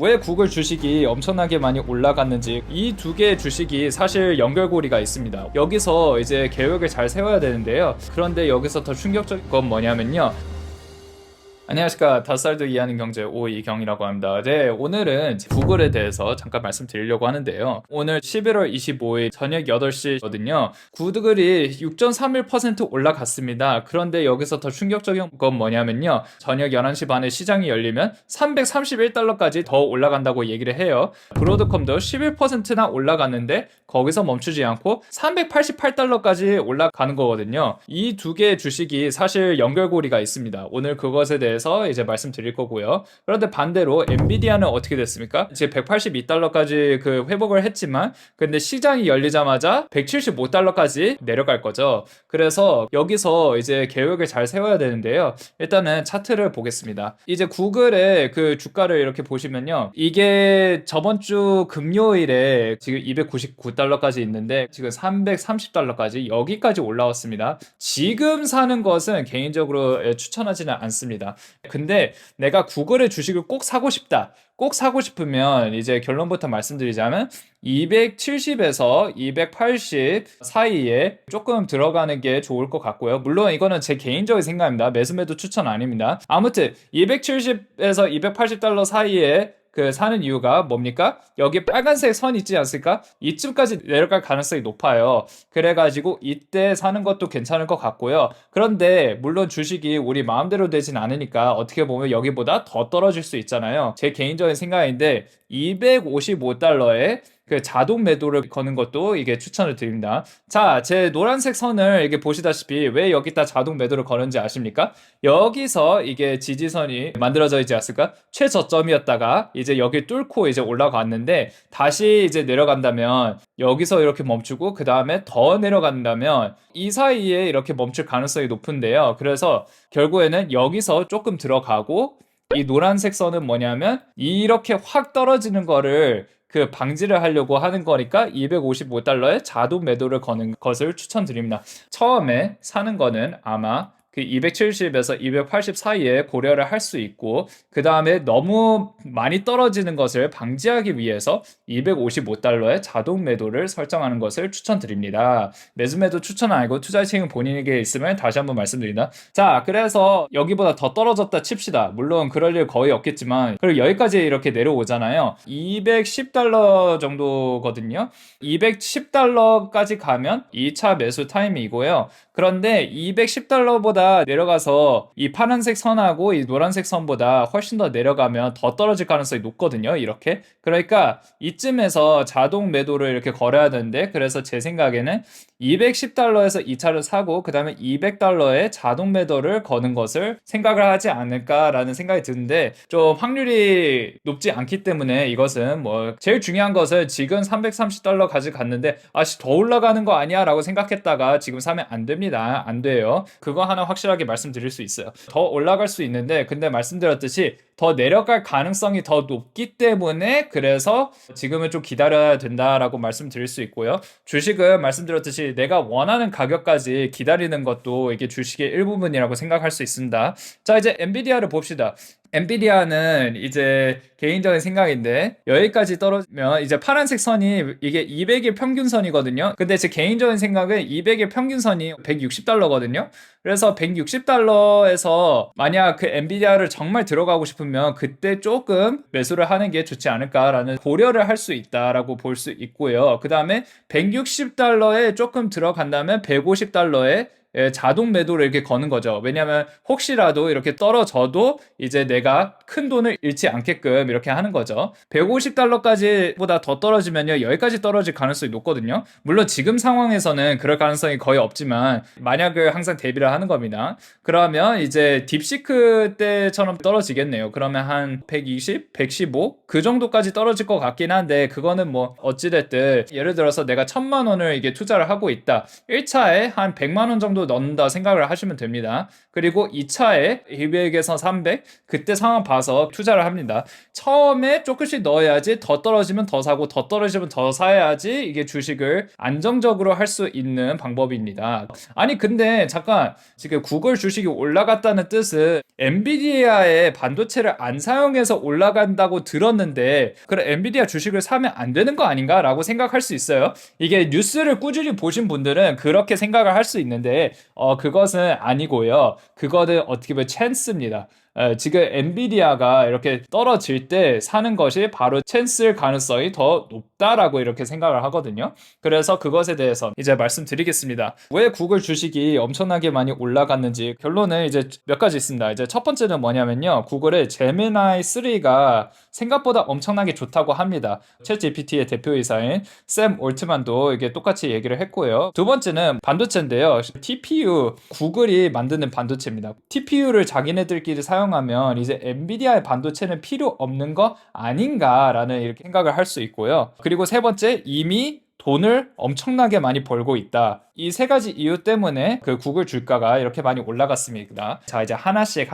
왜 구글 주식이 엄청나게 많이 올라갔는지, 이 두 개의 주식이 사실 연결고리가 있습니다. 여기서 이제 계획을 잘 세워야 되는데요. 그런데 여기서 더 충격적인 건 뭐냐면요. 안녕하십니까. 5살도 이해하는 경제 오이경이라고 합니다. 네, 오늘은 구글에 대해서 잠깐 말씀드리려고 하는데요. 오늘 11월 25일 저녁 8시거든요. 구글이 6.31% 올라갔습니다. 그런데 여기서 더 충격적인 건 뭐냐면요. 저녁 11시 반에 시장이 열리면 331달러까지 더 올라간다고 얘기를 해요. 브로드컴도 11%나 올라갔는데 거기서 멈추지 않고 388달러까지 올라가는 거거든요. 이 두 개의 주식이 사실 연결고리가 있습니다. 오늘 그것에 대해서 이제 말씀드릴 거고요. 그런데 반대로 엔비디아는 어떻게 됐습니까? 이제 182달러까지 그 회복을 했지만 근데 시장이 열리자마자 175달러까지 내려갈 거죠. 그래서 여기서 이제 계획을 잘 세워야 되는데요. 일단은 차트를 보겠습니다. 이제 구글의 그 주가를 이렇게 보시면요. 이게 저번 주 금요일에 지금 299달러까지 있는데 지금 330달러까지 여기까지 올라왔습니다. 지금 사는 것은 개인적으로 추천하지는 않습니다. 근데 내가 구글의 주식을 꼭 사고 싶다. 꼭 사고 싶으면 이제 결론부터 말씀드리자면 270에서 280 사이에 조금 들어가는 게 좋을 것 같고요. 물론 이거는 제 개인적인 생각입니다. 매수매도 추천 아닙니다. 아무튼 270에서 280달러 사이에 그 사는 이유가 뭡니까? 여기 빨간색 선 있지 않습니까? 이쯤까지 내려갈 가능성이 높아요. 그래가지고 이때 사는 것도 괜찮을 것 같고요. 그런데 물론 주식이 우리 마음대로 되진 않으니까 어떻게 보면 여기보다 더 떨어질 수 있잖아요. 제 개인적인 생각인데 255달러에 그 자동 매도를 거는 것도 이게 추천을 드립니다. 자, 제 노란색 선을 이게 보시다시피 왜 여기다 자동 매도를 거는지 아십니까? 여기서 이게 지지선이 만들어져 있지 않습니까? 최저점이었다가 이제 여기 뚫고 이제 올라갔는데 다시 이제 내려간다면 여기서 이렇게 멈추고 그 다음에 더 내려간다면 이 사이에 이렇게 멈출 가능성이 높은데요. 그래서 결국에는 여기서 조금 들어가고 이 노란색 선은 뭐냐면 이렇게 확 떨어지는 거를 그 방지를 하려고 하는 거니까 255달러에 자동 매도를 거는 것을 추천드립니다. 처음에 사는 거는 아마 그 270에서 280 사이에 고려를 할 수 있고 그 다음에 너무 많이 떨어지는 것을 방지하기 위해서 255달러에 자동 매도를 설정하는 것을 추천드립니다. 매수매도 추천 아니고 투자의식은 본인에게 있으면 다시 한번 말씀드린다. 자, 그래서 여기보다 더 떨어졌다 칩시다. 물론 그럴 일 거의 없겠지만 그리고 여기까지 이렇게 내려오잖아요. 210달러 정도거든요. 210달러까지 가면 2차 매수 타임이고요. 그런데 210달러보다 내려가서 이 파란색 선하고 이 노란색 선보다 훨씬 더 내려가면 더 떨어질 가능성이 높거든요. 이렇게. 그러니까 이쯤에서 자동 매도를 이렇게 걸어야 되는데 그래서 제 생각에는 210달러에서 2차를 사고 그 다음에 200달러에 자동 매도를 거는 것을 생각을 하지 않을까라는 생각이 드는데 좀 확률이 높지 않기 때문에 이것은 뭐 제일 중요한 것은 지금 330달러까지 갔는데 아씨 더 올라가는 거 아니야 라고 생각했다가 지금 사면 안 됩니다. 안 돼요. 그거 하나 확실하게 말씀드릴 수 있어요. 더 올라갈 수 있는데 근데 말씀드렸듯이 더 내려갈 가능성이 더 높기 때문에 그래서 지금은 좀 기다려야 된다라고 말씀드릴 수 있고요. 주식은 말씀드렸듯이 내가 원하는 가격까지 기다리는 것도 이게 주식의 일부분이라고 생각할 수 있습니다. 자, 이제 엔비디아를 봅시다. 엔비디아는 이제 개인적인 생각인데 여기까지 떨어지면 이제 파란색 선이 이게 200일 평균선이거든요. 근데 제 개인적인 생각은 200일 평균선이 160달러거든요. 그래서 160달러에서 만약 그 엔비디아를 정말 들어가고 싶으면 그때 조금 매수를 하는 게 좋지 않을까라는 고려를 할 수 있다라고 볼 수 있고요. 그 다음에 160달러에 조금 들어간다면 150달러에 자동 매도를 이렇게 거는 거죠. 왜냐하면 혹시라도 이렇게 떨어져도 이제 내가 큰 돈을 잃지 않게끔 이렇게 하는 거죠. 150달러까지 보다 더 떨어지면요 여기까지 떨어질 가능성이 높거든요. 물론 지금 상황에서는 그럴 가능성이 거의 없지만 만약을 항상 대비를 하는 겁니다. 그러면 이제 딥시크 때처럼 떨어지겠네요. 그러면 한 120, 115 그 정도까지 떨어질 것 같긴 한데 그거는 뭐 어찌됐든 예를 들어서 내가 1000만 원을 이게 투자를 하고 있다. 1차에 한 100만 원 정도 정도 넣는다 생각을 하시면 됩니다. 그리고 2차에 200에서 300 그때 상황 봐서 투자를 합니다. 처음에 조금씩 넣어야지 더 떨어지면 더 사고 더 떨어지면 더 사야지 이게 주식을 안정적으로 할 수 있는 방법입니다. 아니 근데 잠깐 지금 구글 주식이 올라갔다는 뜻은 엔비디아의 반도체를 안 사용해서 올라간다고 들었는데 그럼 엔비디아 주식을 사면 안 되는 거 아닌가? 라고 생각할 수 있어요. 이게 뉴스를 꾸준히 보신 분들은 그렇게 생각을 할 수 있는데 그것은 아니고요. 그거는 어떻게 보면 찬스입니다. 지금 엔비디아가 이렇게 떨어질 때 사는 것이 바로 찬스일 가능성이 더 높다라고 이렇게 생각을 하거든요. 그래서 그것에 대해서 이제 말씀드리겠습니다. 왜 구글 주식이 엄청나게 많이 올라갔는지 결론은 이제 몇 가지 있습니다. 이제 첫 번째는 뭐냐면요. 구글의 제미나이 3가 생각보다 엄청나게 좋다고 합니다. 챗 GPT의 대표이사인 샘 올트만도 이게 똑같이 얘기를 했고요. 두 번째는 반도체인데요. TPU, 구글이 만드는 반도체입니다. TPU를 자기네들끼리 사용하면 이제 엔비디아의 반도체는 필요 없는 거 아닌가라는 이렇게 생각을 할 수 있고요. 그리고 세 번째, 이미 돈을 엄청나게 많이 벌고 있다. 이 세 가지 이유 때문에 그 구글 주가가 이렇게 많이 올라갔습니다. 자, 이제 하나씩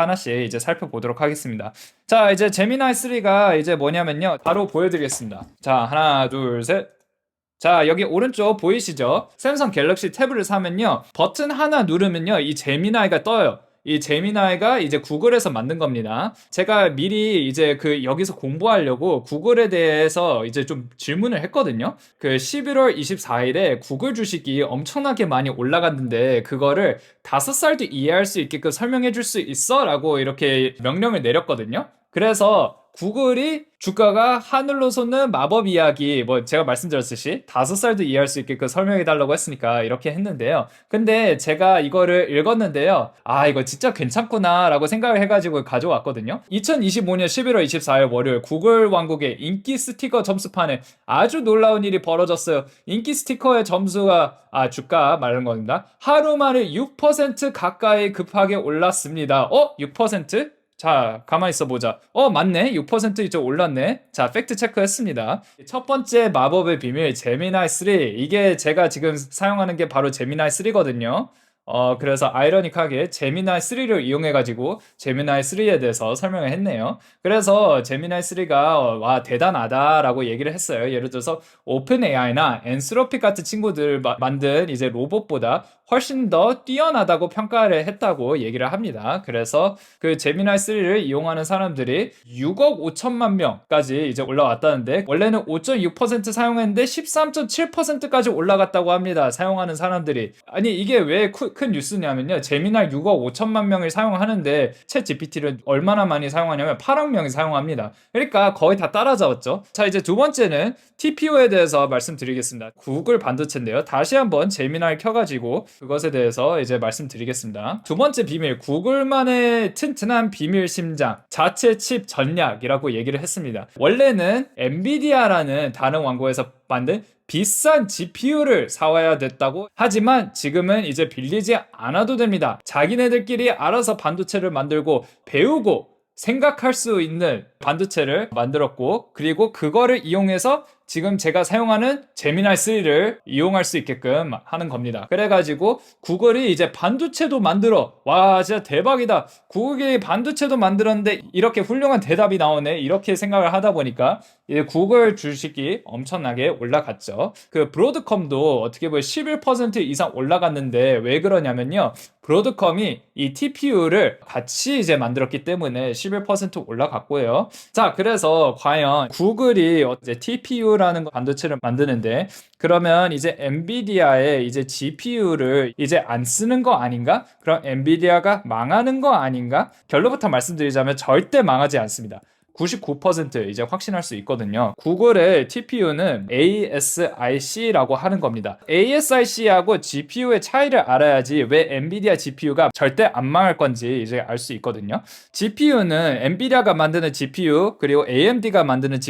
이제 살펴보도록 하겠습니다. 자, 이제 제미나이 3가 이제 뭐냐면요. 바로 보여드리겠습니다. 자, 하나, 둘, 셋. 자, 여기 오른쪽 보이시죠? 삼성 갤럭시 탭을 사면요. 버튼 하나 누르면요. 이 제미나이가 떠요. 이 제미나이가 이제 구글에서 만든 겁니다. 제가 미리 이제 여기서 공부하려고 구글에 대해서 이제 좀 질문을 했거든요. 11월 24일에 구글 주식이 엄청나게 많이 올라갔는데 그거를 5살도 이해할 수 있게끔 설명해 줄 수 있어? 라고 이렇게 명령을 내렸거든요. 그래서 구글이 주가가 하늘로 솟는 마법 이야기 제가 말씀드렸듯이 5살도 이해할 수 있게끔 설명해 달라고 했으니까 이렇게 했는데요. 근데 제가 이거를 읽었는데요. 아, 이거 진짜 괜찮구나 라고 생각을 해가지고 가져왔거든요. 2025년 11월 24일 월요일 구글 왕국의 인기 스티커 점수판에 아주 놀라운 일이 벌어졌어요. 인기 스티커의 점수가 주가 말하는 겁니다. 하루 만에 6% 가까이 급하게 올랐습니다. 6%? 자, 가만히 있어 보자. 맞네. 6% 이제 올랐네. 자, 팩트 체크했습니다. 첫 번째 마법의 비밀 제미나이 3. 이게 제가 지금 사용하는 게 바로 제미나이 3거든요. 그래서 아이러닉하게 제미나이 3를 이용해가지고 제미나이 3에 대해서 설명을 했네요. 그래서 제미나이 3가 와 대단하다라고 얘기를 했어요. 예를 들어서 오픈 AI나 엔스로픽 같은 친구들 만든 이제 로봇보다 훨씬 더 뛰어나다고 평가를 했다고 얘기를 합니다. 그래서 그 제미나이 3를 이용하는 사람들이 6억 5천만 명까지 이제 올라왔다는데 원래는 5.6% 사용했는데 13.7%까지 올라갔다고 합니다. 사용하는 사람들이. 아니 이게 왜 큰 뉴스냐면요. 제미나이 6억 5천만 명이 사용하는데 챗 GPT를 얼마나 많이 사용하냐면 8억 명이 사용합니다. 그러니까 거의 다 따라잡았죠. 자, 이제 두 번째는 TPU에 대해서 말씀드리겠습니다. 구글 반도체인데요. 다시 한번 제미나이 켜가지고 그것에 대해서 이제 말씀드리겠습니다. 두 번째 비밀, 구글만의 튼튼한 비밀 심장, 자체 칩 전략이라고 얘기를 했습니다. 원래는 엔비디아라는 다른 왕국에서 만든 비싼 GPU를 사와야 됐다고 하지만 지금은 이제 빌리지 않아도 됩니다. 자기네들끼리 알아서 반도체를 만들고 배우고 생각할 수 있는 반도체를 만들었고 그리고 그거를 이용해서 지금 제가 사용하는 제미나이 3를 이용할 수 있게끔 하는 겁니다. 그래가지고 구글이 이제 반도체도 만들어. 와 진짜 대박이다. 구글이 반도체도 만들었는데 이렇게 훌륭한 대답이 나오네. 이렇게 생각을 하다 보니까 이제 구글 주식이 엄청나게 올라갔죠. 브로드컴도 어떻게 보면 11% 이상 올라갔는데 왜 그러냐면요. 브로드컴이 이 TPU를 같이 이제 만들었기 때문에 11% 올라갔고요. 자, 그래서 과연 구글이 이제 TPU라는 반도체를 만드는데 그러면 이제 엔비디아의 이제 GPU를 이제 안 쓰는 거 아닌가? 그럼 엔비디아가 망하는 거 아닌가? 결론부터 말씀드리자면 절대 망하지 않습니다. 99% 이제 확신할 수 있거든요. 구글의 TPU는 ASIC라고 하는 겁니다. ASIC하고 GPU의 차이를 알아야지 왜 엔비디아 GPU가 절대 안 망할 건지 이제 알 수 있거든요. GPU는 엔비디아가 만드는 GPU 그리고 AMD가 만드는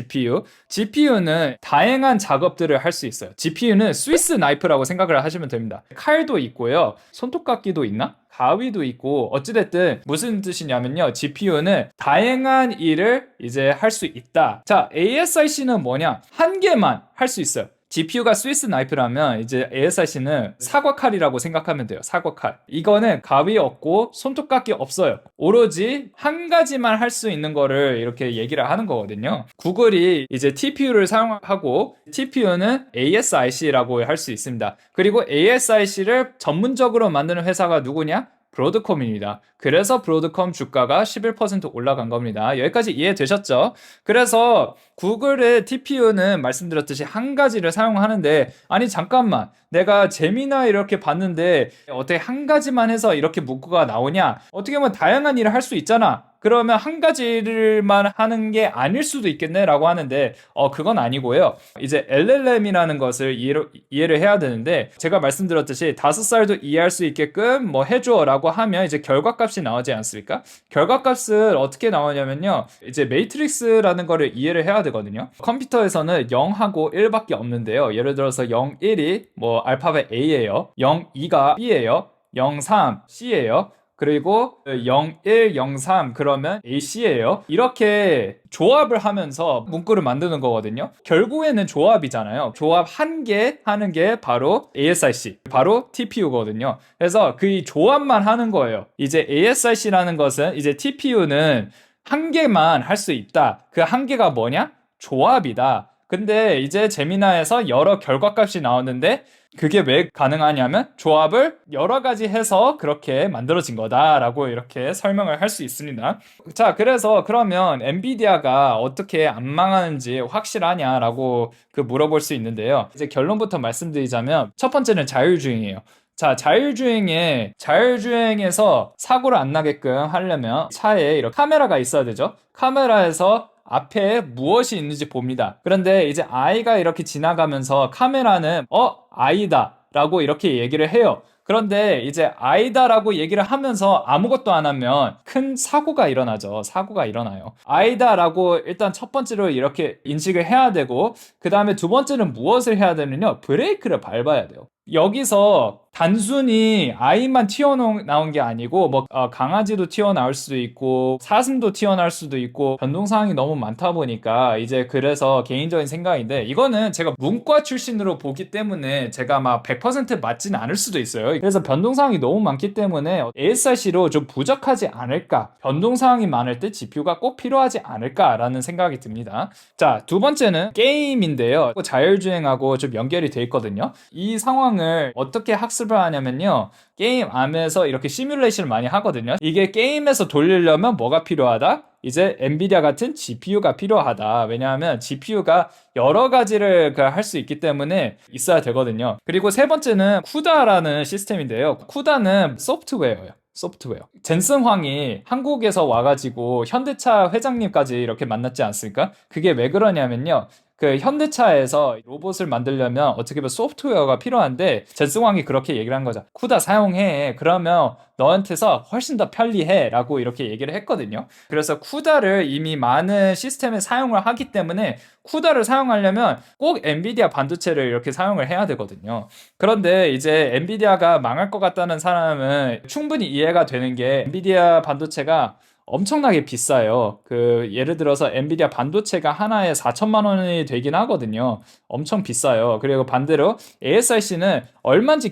GPU는 다양한 작업들을 할 수 있어요. GPU는 스위스 나이프라고 생각을 하시면 됩니다. 칼도 있고요. 손톱깎이도 있나? 가위도 있고 어찌됐든 무슨 뜻이냐면요. GPU는 다양한 일을 이제 할 수 있다. 자, ASIC는 뭐냐? 한 개만 할 수 있어요. GPU가 스위스 나이프라면 이제 ASIC는 사과칼이라고 생각하면 돼요. 사과칼. 이거는 가위 없고 손톱깎이 없어요. 오로지 한 가지만 할 수 있는 거를 이렇게 얘기를 하는 거거든요. 구글이 이제 TPU를 사용하고 TPU는 ASIC라고 할 수 있습니다. 그리고 ASIC를 전문적으로 만드는 회사가 누구냐? 브로드컴입니다. 그래서 브로드컴 주가가 11% 올라간 겁니다. 여기까지 이해되셨죠? 그래서 구글의 TPU는 말씀드렸듯이 한 가지를 사용하는데, 아니 잠깐만, 내가 재미나 이렇게 봤는데 어떻게 한 가지만 해서 이렇게 문구가 나오냐? 어떻게 보면 다양한 일을 할 수 있잖아. 그러면 한 가지를만 하는 게 아닐 수도 있겠네 라고 하는데 그건 아니고요. 이제 LLM이라는 것을 이해를 해야 되는데, 제가 말씀드렸듯이 5살도 이해할 수 있게끔 뭐 해줘 라고 하면 이제 결과값이 나오지 않습니까? 결과값을 어떻게 나오냐면요, 이제 매트릭스라는 거를 이해를 해야 되거든요. 컴퓨터에서는 0하고 1밖에 없는데요. 예를 들어서 0, 1이 뭐 알파벳 A예요. 0, 2가 B예요. 0, 3 C예요. 그리고 0, 1, 0, 3 그러면 AC예요. 이렇게 조합을 하면서 문구를 만드는 거거든요. 결국에는 조합이잖아요. 조합 한 개 하는 게 바로 ASIC, 바로 TPU거든요. 그래서 그 조합만 하는 거예요. 이제 ASIC라는 것은, 이제 TPU는 한 개만 할 수 있다. 그 한 개가 뭐냐? 조합이다. 근데 이제 제미나에서 여러 결과값이 나오는데 그게 왜 가능하냐면 조합을 여러 가지 해서 그렇게 만들어진 거다라고 이렇게 설명을 할 수 있습니다. 자, 그래서 그러면 엔비디아가 어떻게 안 망하는지 확실하냐라고 물어볼 수 있는데요. 이제 결론부터 말씀드리자면, 첫 번째는 자율주행이에요. 자, 자율주행에서 사고를 안 나게끔 하려면 차에 이렇게 카메라가 있어야 되죠. 카메라에서 앞에 무엇이 있는지 봅니다. 그런데 이제 아이가 이렇게 지나가면서 카메라는 아이다 라고 이렇게 얘기를 해요. 그런데 이제 아이다라고 얘기를 하면서 아무것도 안 하면 큰 사고가 일어나죠. 사고가 일어나요. 아이다라고 일단 첫 번째로 이렇게 인식을 해야 되고, 그 다음에 두 번째는 무엇을 해야 되느냐? 브레이크를 밟아야 돼요. 여기서 단순히 아이만 튀어나온 게 아니고 강아지도 튀어나올 수도 있고 사슴도 튀어나올 수도 있고 변동사항이 너무 많다 보니까, 이제 그래서 개인적인 생각인데, 이거는 제가 문과 출신으로 보기 때문에 제가 막 100% 맞지는 않을 수도 있어요. 그래서 변동사항이 너무 많기 때문에 ASIC로 좀 부족하지 않을까, 변동사항이 많을 때 GPU가 꼭 필요하지 않을까라는 생각이 듭니다. 자, 두 번째는 게임인데요. 자율주행하고 좀 연결이 돼 있거든요. 이 상황을 어떻게 학습을 하냐면요, 게임 안에서 이렇게 시뮬레이션을 많이 하거든요. 이게 게임에서 돌리려면 뭐가 필요하다? 이제 엔비디아 같은 GPU가 필요하다. 왜냐하면 GPU가 여러 가지를 할 수 있기 때문에 있어야 되거든요. 그리고 세 번째는 쿠다라는 시스템인데요. 쿠다는 소프트웨어예요. 소프트웨어. 젠슨 황이 한국에서 와가지고 현대차 회장님까지 이렇게 만났지 않습니까? 그게 왜 그러냐면요, 현대차에서 로봇을 만들려면 어떻게 보면 소프트웨어가 필요한데, 젠슨 황이 그렇게 얘기를 한 거죠. 쿠다 사용해. 그러면 너한테서 훨씬 더 편리해 라고 이렇게 얘기를 했거든요. 그래서 쿠다를 이미 많은 시스템에 사용을 하기 때문에 쿠다를 사용하려면 꼭 엔비디아 반도체를 이렇게 사용을 해야 되거든요. 그런데 이제 엔비디아가 망할 것 같다는 사람은 충분히 이해가 되는 게, 엔비디아 반도체가 엄청나게 비싸요. 예를 들어서 엔비디아 반도체가 하나에 4천만 원이 되긴 하거든요. 엄청 비싸요. 그리고 반대로 ASIC는 얼마인지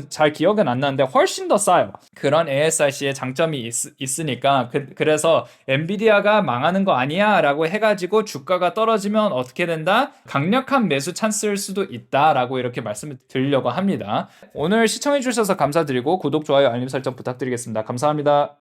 잘 기억은 안 나는데 훨씬 더 싸요. 그런 ASIC의 장점이 있으니까 그래서 엔비디아가 망하는 거 아니야 라고 해가지고 주가가 떨어지면 어떻게 된다? 강력한 매수 찬스일 수도 있다 라고 이렇게 말씀을 드리려고 합니다. 오늘 시청해 주셔서 감사드리고 구독, 좋아요, 알림 설정 부탁드리겠습니다. 감사합니다.